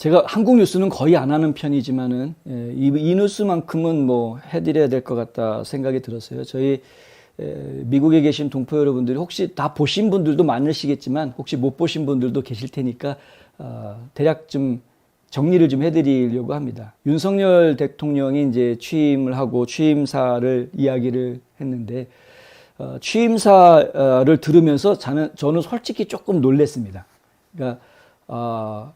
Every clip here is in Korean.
제가 한국 뉴스는 거의 안 하는 편이지만은 이 뉴스만큼은 뭐 해드려야 될 것 같다 생각이 들었어요. 저희 미국에 계신 동포 여러분들이 혹시 다 보신 분들도 많으시겠지만 혹시 못 보신 분들도 계실 테니까 대략 좀 정리를 좀 해드리려고 합니다. 윤석열 대통령이 이제 취임을 하고 취임사를 이야기를 했는데 취임사를 들으면서 저는 솔직히 조금 놀랐습니다. 그러니까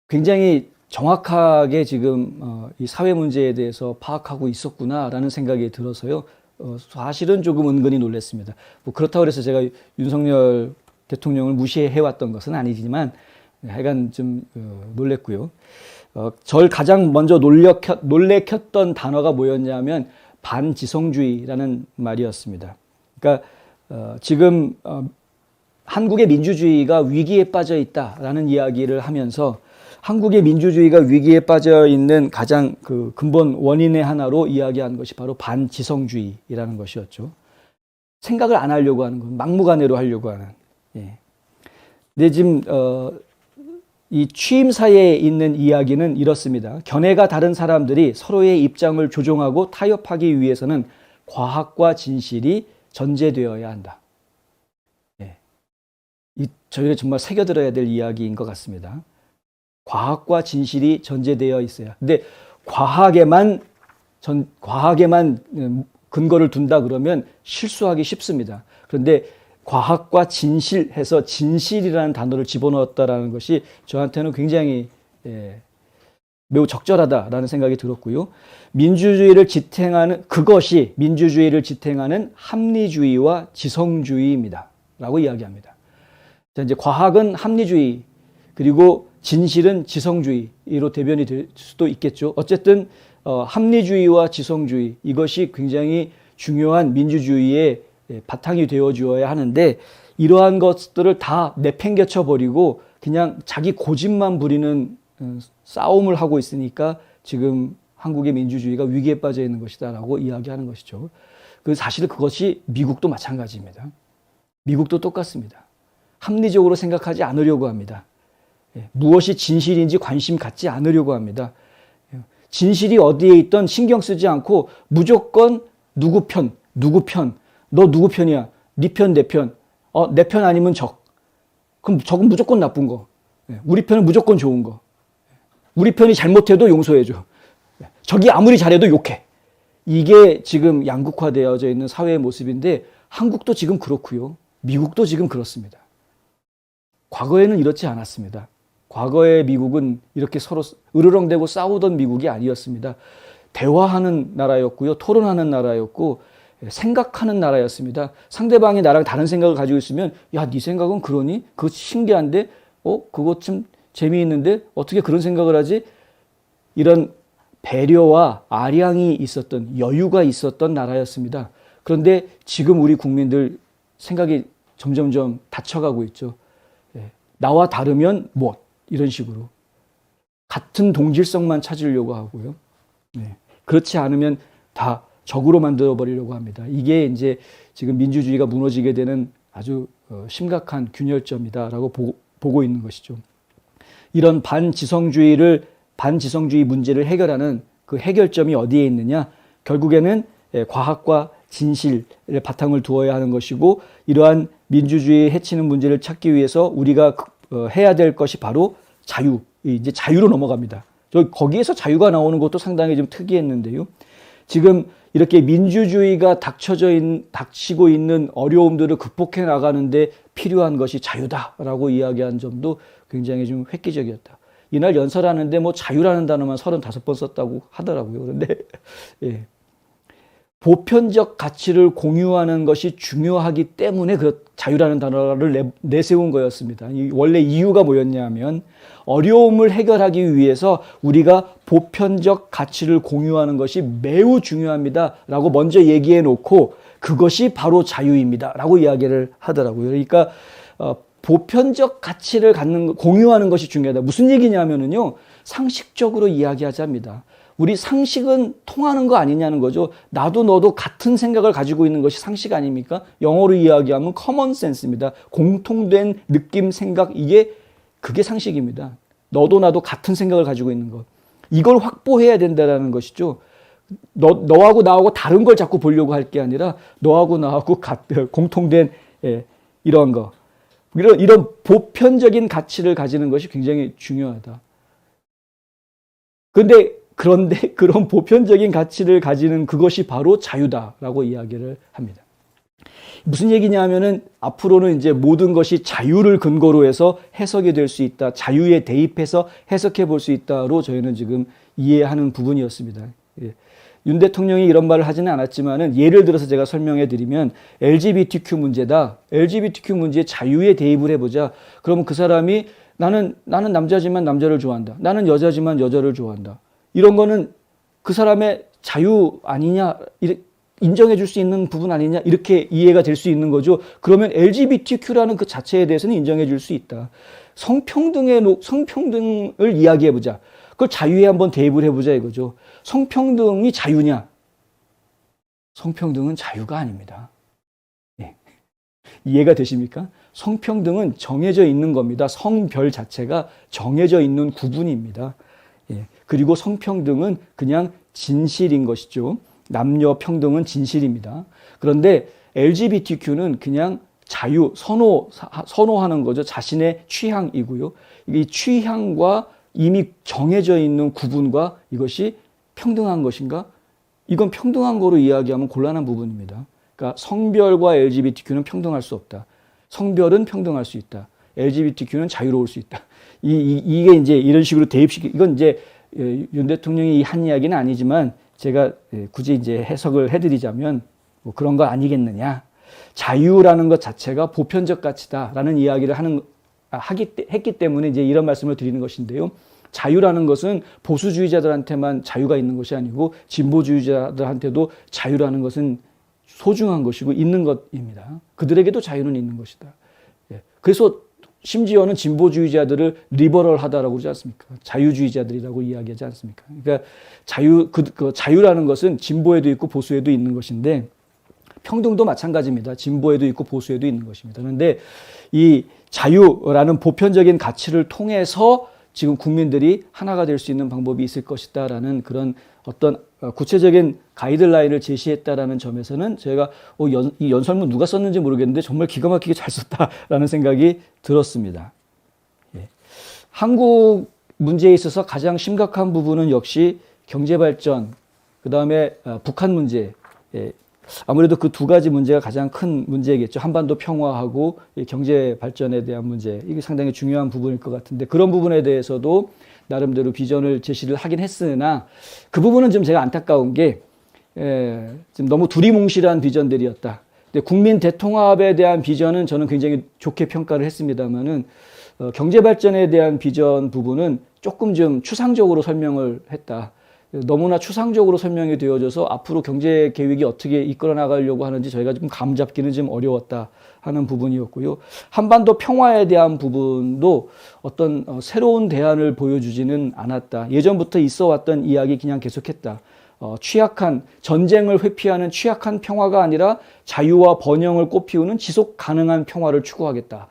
굉장히 정확하게 지금 이 사회 문제에 대해서 파악하고 있었구나라는 생각이 들어서요. 사실은 조금 은근히 놀랐습니다. 뭐 그렇다고 해서 제가 윤석열 대통령을 무시해왔던 것은 아니지만 하여간 좀 놀랬고요. 절 가장 먼저 놀래켰던 단어가 뭐였냐면 반지성주의라는 말이었습니다. 그러니까 지금 한국의 민주주의가 위기에 빠져 있다라는 이야기를 하면서 한국의 민주주의가 위기에 빠져 있는 가장 그 근본 원인의 하나로 이야기한 것이 바로 반지성주의라는 것이었죠. 생각을 안 하려고 하는 건 막무가내로 하려고 하는. 예. 근데 지금 이 취임사에 있는 이야기는 이렇습니다. 견해가 다른 사람들이 서로의 입장을 조종하고 타협하기 위해서는 과학과 진실이 전제되어야 한다. 예. 저희가 정말 새겨들어야 될 이야기인 것 같습니다. 과학과 진실이 전제되어 있어요. 근데 과학에만 근거를 둔다 그러면 실수하기 쉽습니다. 그런데 과학과 진실해서 진실이라는 단어를 집어넣었다라는 것이 저한테는 굉장히 매우 적절하다라는 생각이 들었고요. 그것이 민주주의를 지탱하는 합리주의와 지성주의입니다. 라고 이야기합니다. 자, 이제 과학은 합리주의, 그리고 진실은 지성주의로 대변이 될 수도 있겠죠. 어쨌든 합리주의와 지성주의, 이것이 굉장히 중요한 민주주의의 바탕이 되어 주어야 하는데, 이러한 것들을 다 내팽개쳐 버리고 그냥 자기 고집만 부리는 싸움을 하고 있으니까 지금 한국의 민주주의가 위기에 빠져 있는 것이다 라고 이야기하는 것이죠. 사실 그것이 미국도 마찬가지입니다. 미국도 똑같습니다. 합리적으로 생각하지 않으려고 합니다. 무엇이 진실인지 관심 갖지 않으려고 합니다. 진실이 어디에 있든 신경 쓰지 않고 무조건 누구 편, 너 누구 편이야? 네 편, 내 편. 내 편 아니면 적. 그럼 적은 무조건 나쁜 거. 우리 편은 무조건 좋은 거. 우리 편이 잘못해도 용서해줘. 적이 아무리 잘해도 욕해. 이게 지금 양극화되어져 있는 사회의 모습인데 한국도 지금 그렇고요. 미국도 지금 그렇습니다. 과거에는 이렇지 않았습니다. 과거의 미국은 이렇게 서로 으르렁대고 싸우던 미국이 아니었습니다. 대화하는 나라였고요. 토론하는 나라였고 생각하는 나라였습니다. 상대방이 나랑 다른 생각을 가지고 있으면 야, 네 생각은 그러니? 그거 신기한데? 그거 좀 재미있는데? 어떻게 그런 생각을 하지? 이런 배려와 아량이 있었던, 여유가 있었던 나라였습니다. 그런데 지금 우리 국민들 생각이 점점점 닫혀가고 있죠. 나와 다르면 뭐 이런 식으로 같은 동질성만 찾으려고 하고요. 그렇지 않으면 다 적으로 만들어 버리려고 합니다. 이게 이제 지금 민주주의가 무너지게 되는 아주 심각한 균열점이다라고 보고 있는 것이죠. 이런 반지성주의 문제를 해결하는 그 해결점이 어디에 있느냐? 결국에는 과학과 진실을 바탕을 두어야 하는 것이고, 이러한 민주주의에 해치는 문제를 찾기 위해서 우리가 해야 될 것이 바로 이제 자유로 넘어갑니다. 거기에서 자유가 나오는 것도 상당히 좀 특이했는데요. 지금 이렇게 민주주의가 닥치고 있는 어려움들을 극복해 나가는데 필요한 것이 자유다라고 이야기한 점도 굉장히 좀 획기적이었다. 이날 연설하는데 뭐 자유라는 단어만 35번 썼다고 하더라고요. 그런데 보편적 가치를 공유하는 것이 중요하기 때문에 그 자유라는 단어를 내세운 거였습니다. 원래 이유가 뭐였냐면 어려움을 해결하기 위해서 우리가 보편적 가치를 공유하는 것이 매우 중요합니다 라고 먼저 얘기해 놓고 그것이 바로 자유입니다 라고 이야기를 하더라고요. 그러니까 보편적 가치를 공유하는 것이 중요하다. 무슨 얘기냐면요, 상식적으로 이야기하자입니다. 우리 상식은 통하는 거 아니냐는 거죠. 나도 너도 같은 생각을 가지고 있는 것이 상식 아닙니까? 영어로 이야기하면 common sense입니다. 공통된 느낌, 생각, 그게 상식입니다. 너도 나도 같은 생각을 가지고 있는 것. 이걸 확보해야 된다는 것이죠. 너하고 나하고 다른 걸 자꾸 보려고 할 게 아니라 너하고 나하고 공통된 이런 거. 이런 보편적인 가치를 가지는 것이 굉장히 중요하다. 그런데 그런 보편적인 가치를 가지는 그것이 바로 자유다라고 이야기를 합니다. 무슨 얘기냐 하면은 앞으로는 이제 모든 것이 자유를 근거로 해서 해석이 될 수 있다. 자유에 대입해서 해석해 볼 수 있다로 저희는 지금 이해하는 부분이었습니다. 윤 대통령이 이런 말을 하지는 않았지만은 예를 들어서 제가 설명해 드리면 LGBTQ 문제다. LGBTQ 문제에 자유에 대입을 해보자. 그러면 그 사람이 나는 남자지만 남자를 좋아한다. 나는 여자지만 여자를 좋아한다. 이런 거는 그 사람의 자유 아니냐, 인정해 줄 수 있는 부분 아니냐, 이렇게 이해가 될 수 있는 거죠. 그러면 LGBTQ라는 그 자체에 대해서는 인정해 줄 수 있다. 성평등을 이야기해 보자. 그걸 자유에 한번 대입을 해보자 이거죠. 성평등이 자유냐? 성평등은 자유가 아닙니다. 네. 이해가 되십니까? 성평등은 정해져 있는 겁니다. 성별 자체가 정해져 있는 구분입니다. 예. 그리고 성평등은 그냥 진실인 것이죠. 남녀 평등은 진실입니다. 그런데 LGBTQ는 그냥 자유, 선호하는 거죠. 자신의 취향이고요. 이 취향과 이미 정해져 있는 구분과 이것이 평등한 것인가? 이건 평등한 거로 이야기하면 곤란한 부분입니다. 그러니까 성별과 LGBTQ는 평등할 수 없다. 성별은 평등할 수 있다. LGBTQ는 자유로울 수 있다. 이게 이제 이런 식으로 이건 이제 윤 대통령이 한 이야기는 아니지만 제가 굳이 이제 해석을 해드리자면 뭐 그런 거 아니겠느냐. 자유라는 것 자체가 보편적 가치다라는 이야기를 했기 때문에 이제 이런 말씀을 드리는 것인데요. 자유라는 것은 보수주의자들한테만 자유가 있는 것이 아니고 진보주의자들한테도 자유라는 것은 소중한 것이고 있는 것입니다. 그들에게도 자유는 있는 것이다. 그래서 심지어는 진보주의자들을 리버럴하다라고 그러지 않습니까? 자유주의자들이라고 이야기하지 않습니까? 그러니까 자유라는 것은 진보에도 있고 보수에도 있는 것인데 평등도 마찬가지입니다. 진보에도 있고 보수에도 있는 것입니다. 그런데 이 자유라는 보편적인 가치를 통해서 지금 국민들이 하나가 될 수 있는 방법이 있을 것이다라는 그런 어떤 구체적인 가이드라인을 제시했다라는 점에서는 저희가 이 연설문 누가 썼는지 모르겠는데 정말 기가 막히게 잘 썼다라는 생각이 들었습니다. 예. 한국 문제에 있어서 가장 심각한 부분은 역시 경제발전, 그 다음에 북한 문제, 아무래도 그 두 가지 문제가 가장 큰 문제겠죠. 한반도 평화하고 경제 발전에 대한 문제. 이게 상당히 중요한 부분일 것 같은데 그런 부분에 대해서도 나름대로 비전을 제시를 하긴 했으나 그 부분은 좀 제가 안타까운 게 지금 너무 두리뭉실한 비전들이었다. 근데 국민 대통합에 대한 비전은 저는 굉장히 좋게 평가를 했습니다만은 경제 발전에 대한 비전 부분은 조금 좀 추상적으로 설명을 했다. 너무나 추상적으로 설명이 되어져서 앞으로 경제 계획이 어떻게 이끌어 나가려고 하는지 저희가 좀 감 잡기는 좀 어려웠다 하는 부분이었고요. 한반도 평화에 대한 부분도 어떤 새로운 대안을 보여주지는 않았다. 예전부터 있어 왔던 이야기 그냥 계속했다. 전쟁을 회피하는 취약한 평화가 아니라 자유와 번영을 꽃피우는 지속 가능한 평화를 추구하겠다.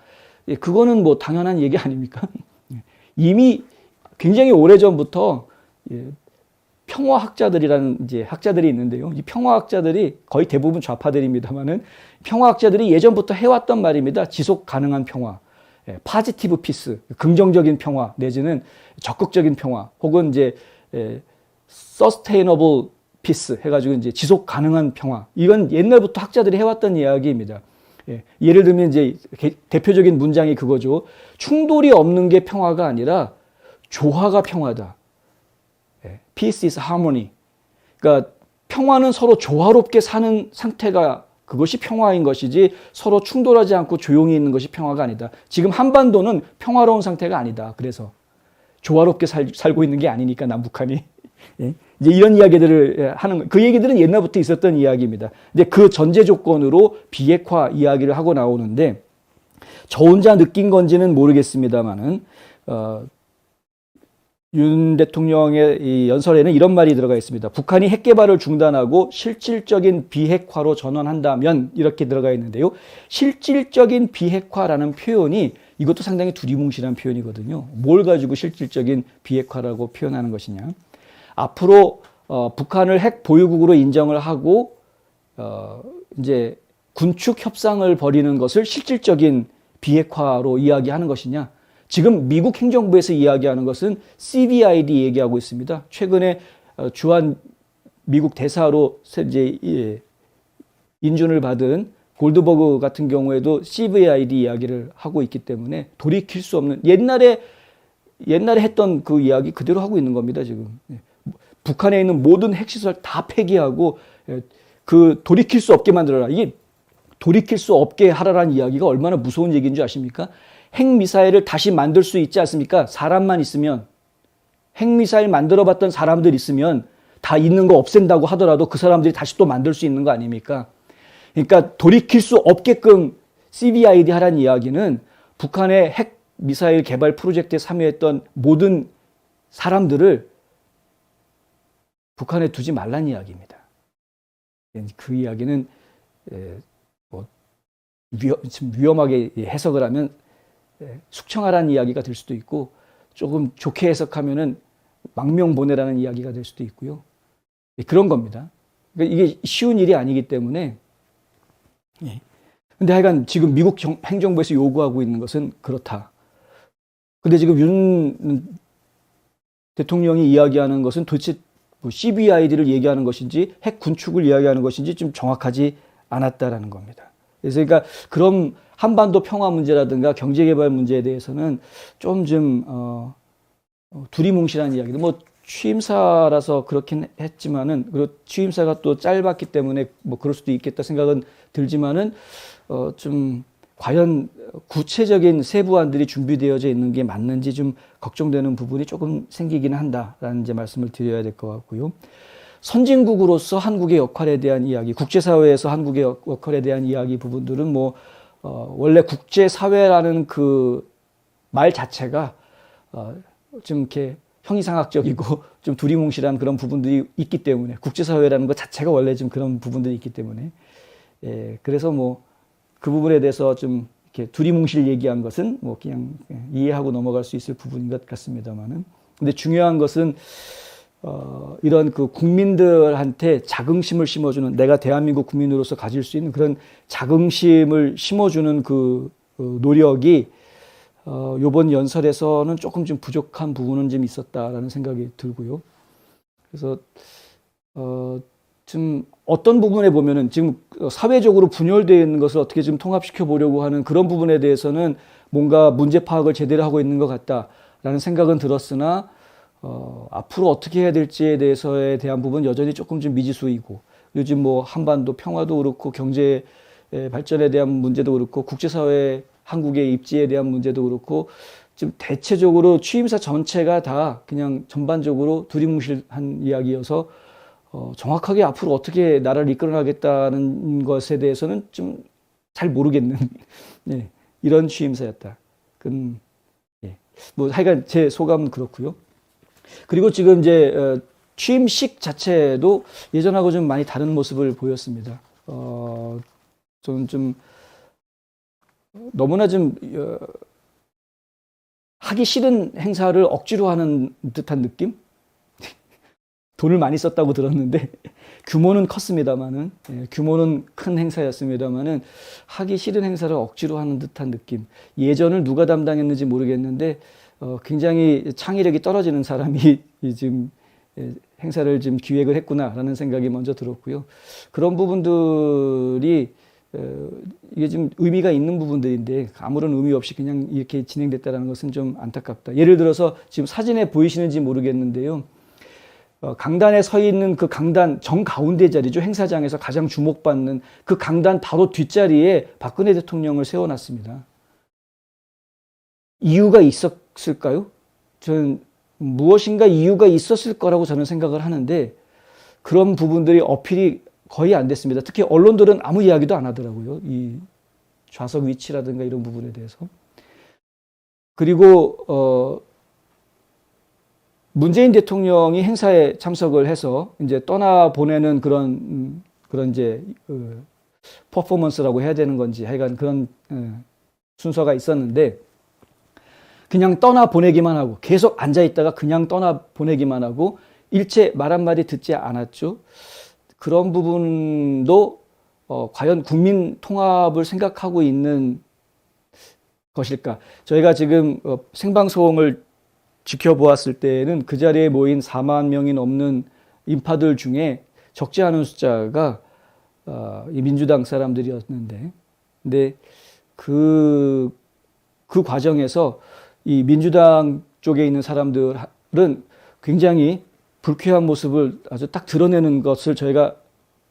그거는 뭐 당연한 얘기 아닙니까? 이미 굉장히 오래전부터 평화학자들이라는 이제 학자들이 있는데요. 이 평화학자들이 거의 대부분 좌파들입니다만은 평화학자들이 예전부터 해왔던 말입니다. 지속 가능한 평화, 파지티브 피스, 긍정적인 평화 내지는 적극적인 평화, 혹은 이제 서스테이너블 피스 해가지고 이제 지속 가능한 평화. 이건 옛날부터 학자들이 해왔던 이야기입니다. 예를 들면 이제 대표적인 문장이 그거죠. 충돌이 없는 게 평화가 아니라 조화가 평화다. Peace is harmony. 그러니까 평화는 서로 조화롭게 사는 상태가 그것이 평화인 것이지 서로 충돌하지 않고 조용히 있는 것이 평화가 아니다. 지금 한반도는 평화로운 상태가 아니다. 그래서 조화롭게 살고 있는 게 아니니까 남북한이. 이제 이런 이야기들을 하는 그 얘기들은 옛날부터 있었던 이야기입니다. 근데 그 전제 조건으로 비핵화 이야기를 하고 나오는데 저 혼자 느낀 건지는 모르겠습니다만은 윤 대통령의 이 연설에는 이런 말이 들어가 있습니다. 북한이 핵 개발을 중단하고 실질적인 비핵화로 전환한다면 이렇게 들어가 있는데요. 실질적인 비핵화라는 표현이 이것도 상당히 두리뭉실한 표현이거든요. 뭘 가지고 실질적인 비핵화라고 표현하는 것이냐. 앞으로 북한을 핵 보유국으로 인정을 하고 이제 군축 협상을 벌이는 것을 실질적인 비핵화로 이야기하는 것이냐. 지금 미국 행정부에서 이야기하는 것은 CVID 얘기하고 있습니다. 최근에 주한 미국 대사로 이제 인준을 받은 골드버그 같은 경우에도 CVID 이야기를 하고 있기 때문에 돌이킬 수 없는 옛날에 했던 그 이야기 그대로 하고 있는 겁니다. 지금 북한에 있는 모든 핵시설 다 폐기하고 그 돌이킬 수 없게 만들어라. 이게 돌이킬 수 없게 하라라는 이야기가 얼마나 무서운 얘기인 줄 아십니까? 핵미사일을 다시 만들 수 있지 않습니까? 사람만 있으면. 핵미사일 만들어봤던 사람들 있으면 다 있는 거 없앤다고 하더라도 그 사람들이 다시 또 만들 수 있는 거 아닙니까? 그러니까 돌이킬 수 없게끔 CVID 하라는 이야기는 북한의 핵미사일 개발 프로젝트에 참여했던 모든 사람들을 북한에 두지 말라는 이야기입니다. 그 이야기는 좀 위험하게 해석을 하면 숙청하라는 이야기가 될 수도 있고 조금 좋게 해석하면은 망명보내라는 이야기가 될 수도 있고요. 그런 겁니다. 그러니까 이게 쉬운 일이 아니기 때문에 근데 하여간 지금 미국 행정부에서 요구하고 있는 것은 그렇다. 근데 지금 윤 대통령이 이야기하는 것은 도대체 뭐 CVID를 얘기하는 것인지 핵 군축을 이야기하는 것인지 좀 정확하지 않았다라는 겁니다. 그래서 그러니까 그럼 한반도 평화 문제라든가 경제개발 문제에 대해서는 좀 두리뭉실한 이야기들. 뭐 취임사라서 그렇긴 했지만은 그리고 취임사가 또 짧았기 때문에 뭐 그럴 수도 있겠다 생각은 들지만은 좀 과연 구체적인 세부안들이 준비되어져 있는 게 맞는지 좀 걱정되는 부분이 조금 생기기는 한다라는 이제 말씀을 드려야 될 것 같고요. 선진국으로서 한국의 역할에 대한 이야기, 국제사회에서 한국의 역할에 대한 이야기 부분들은 뭐 원래 국제사회라는 그 말 자체가 좀 이렇게 형이상학적이고 좀 두리뭉실한 그런 부분들이 있기 때문에 국제사회라는 것 자체가 원래 좀 그런 부분들이 있기 때문에 그래서 뭐 그 부분에 대해서 좀 이렇게 두리뭉실 얘기한 것은 뭐 그냥 이해하고 넘어갈 수 있을 부분인 것 같습니다만은 근데 중요한 것은 이런 그 국민들한테 자긍심을 심어주는 내가 대한민국 국민으로서 가질 수 있는 그런 자긍심을 심어주는 그 노력이 이번 연설에서는 조금 좀 부족한 부분은 좀 있었다라는 생각이 들고요. 그래서 좀 어떤 부분에 보면은 지금 사회적으로 분열되어 있는 것을 어떻게 좀 통합시켜 보려고 하는 그런 부분에 대해서는 뭔가 문제 파악을 제대로 하고 있는 것 같다라는 생각은 들었으나 앞으로 어떻게 해야 될지에 대한 부분 여전히 조금 좀 미지수이고 요즘 뭐 한반도 평화도 그렇고 경제 발전에 대한 문제도 그렇고 국제사회 한국의 입지에 대한 문제도 그렇고 지금 대체적으로 취임사 전체가 다 그냥 전반적으로 두리뭉실한 이야기여서 정확하게 앞으로 어떻게 나라를 이끌어나겠다는 것에 대해서는 좀 잘 모르겠는 네, 이런 취임사였다. 뭐 하여간 제 소감은 그렇고요. 그리고 지금 이제 취임식 자체도 예전하고 좀 많이 다른 모습을 보였습니다. 저는 좀 너무나 좀 하기 싫은 행사를 억지로 하는 듯한 느낌? 돈을 많이 썼다고 들었는데 규모는 컸습니다만은 규모는 큰 행사였습니다만은 하기 싫은 행사를 억지로 하는 듯한 느낌. 예전을 누가 담당했는지 모르겠는데 굉장히 창의력이 떨어지는 사람이 지금 행사를 지금 기획을 했구나라는 생각이 먼저 들었고요. 그런 부분들이 이게 좀 의미가 있는 부분들인데 아무런 의미 없이 그냥 이렇게 진행됐다는 것은 좀 안타깝다. 예를 들어서 지금 사진에 보이시는지 모르겠는데요. 강단에 서 있는 그 강단 정가운데 자리죠. 행사장에서 가장 주목받는 그 강단 바로 뒷자리에 박근혜 대통령을 세워놨습니다. 이유가 있었을까요? 저는 무엇인가 이유가 있었을 거라고 저는 생각을 하는데 그런 부분들이 어필이 거의 안 됐습니다. 특히 언론들은 아무 이야기도 안 하더라고요. 이 좌석 위치라든가 이런 부분에 대해서. 그리고 문재인 대통령이 행사에 참석을 해서 이제 떠나보내는 그런 이제 퍼포먼스라고 해야 되는 건지 하여간 그런 순서가 있었는데 그냥 떠나보내기만 하고 계속 앉아있다가 그냥 떠나보내기만 하고 일체 말 한마디 듣지 않았죠. 그런 부분도 과연 국민 통합을 생각하고 있는 것일까? 저희가 지금 생방송을 지켜보았을 때는 그 자리에 모인 4만 명이 넘는 인파들 중에 적지 않은 숫자가 이 민주당 사람들이었는데, 근데 그 과정에서 이 민주당 쪽에 있는 사람들은 굉장히 불쾌한 모습을 아주 딱 드러내는 것을 저희가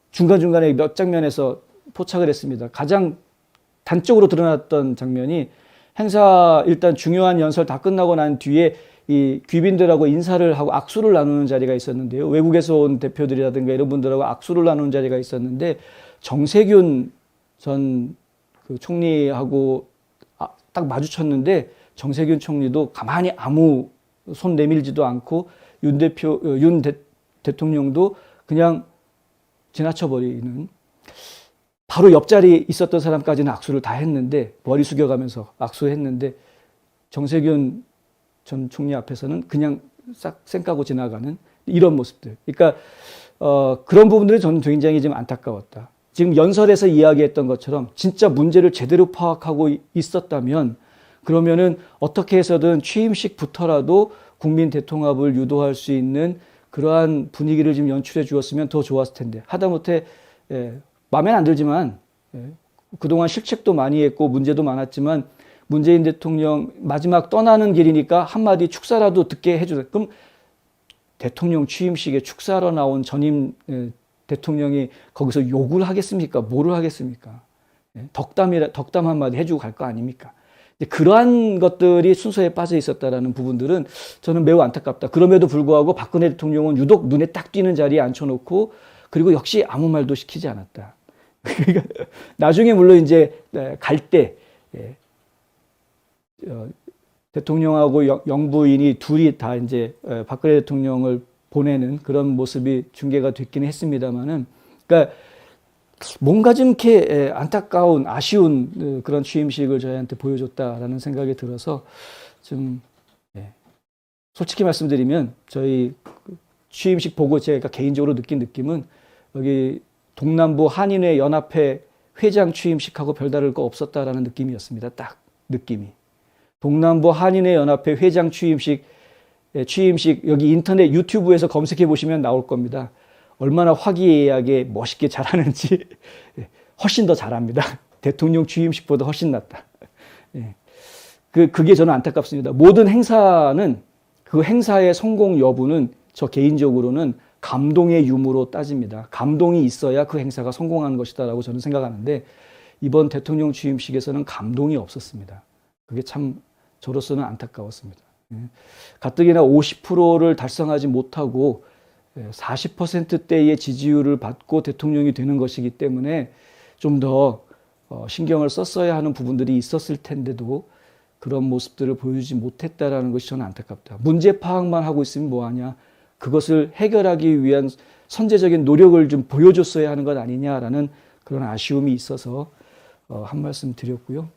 중간중간에 몇 장면에서 포착을 했습니다. 가장 단적으로 드러났던 장면이 행사 일단 중요한 연설 다 끝나고 난 뒤에 이 귀빈들하고 인사를 하고 악수를 나누는 자리가 있었는데요. 외국에서 온 대표들이라든가 이런 분들하고 악수를 나누는 자리가 있었는데 정세균 전 그 총리하고 딱 마주쳤는데 정세균 총리도 가만히 아무 손 내밀지도 않고 윤 대통령도 그냥 지나쳐버리는, 바로 옆자리에 있었던 사람까지는 악수를 다 했는데 머리 숙여가면서 악수했는데 정세균 전 총리 앞에서는 그냥 싹 쌩까고 지나가는 이런 모습들. 그러니까 그런 부분들이 저는 굉장히 좀 안타까웠다. 지금 연설에서 이야기했던 것처럼 진짜 문제를 제대로 파악하고 있었다면 그러면은 어떻게 해서든 취임식부터라도 국민 대통합을 유도할 수 있는 그러한 분위기를 좀 연출해 주었으면 더 좋았을 텐데, 하다못해 마음에 안 들지만 그동안 실책도 많이 했고 문제도 많았지만 문재인 대통령 마지막 떠나는 길이니까 한마디 축사라도 듣게 해주세요. 그럼 대통령 취임식에 축사로 나온 전임 대통령이 거기서 욕을 하겠습니까? 뭐를 하겠습니까? 덕담 한마디 해주고 갈 거 아닙니까? 그러한 것들이 순서에 빠져 있었다라는 부분들은 저는 매우 안타깝다. 그럼에도 불구하고 박근혜 대통령은 유독 눈에 딱 띄는 자리에 앉혀놓고 그리고 역시 아무 말도 시키지 않았다. 그러니까 나중에 물론 이제 갈 때 대통령하고 영부인이 둘이 다 이제 박근혜 대통령을 보내는 그런 모습이 중계가 됐기는 했습니다만은, 그러니까 뭔가 좀 이렇게 안타까운 아쉬운 그런 취임식을 저희한테 보여줬다라는 생각이 들어서 좀 솔직히 말씀드리면 저희 취임식 보고 제가 개인적으로 느낀 느낌은 여기 동남부 한인회 연합회 회장 취임식하고 별다를 거 없었다라는 느낌이었습니다. 딱 느낌이. 동남부 한인회 연합회 회장 취임식 여기 인터넷 유튜브에서 검색해 보시면 나올 겁니다. 얼마나 화기애애하게 멋있게 잘하는지 훨씬 더 잘합니다. 대통령 취임식보다 훨씬 낫다. 그게 저는 안타깝습니다. 모든 행사는 그 행사의 성공 여부는 저 개인적으로는 감동의 유무로 따집니다. 감동이 있어야 그 행사가 성공하는 것이다라고 저는 생각하는데 이번 대통령 취임식에서는 감동이 없었습니다. 그게 참 저로서는 안타까웠습니다. 가뜩이나 50%를 달성하지 못하고 40%대의 지지율을 받고 대통령이 되는 것이기 때문에 좀 더 신경을 썼어야 하는 부분들이 있었을 텐데도 그런 모습들을 보여주지 못했다라는 것이 저는 안타깝다. 문제 파악만 하고 있으면 뭐하냐. 그것을 해결하기 위한 선제적인 노력을 좀 보여줬어야 하는 것 아니냐라는 그런 아쉬움이 있어서 한 말씀 드렸고요.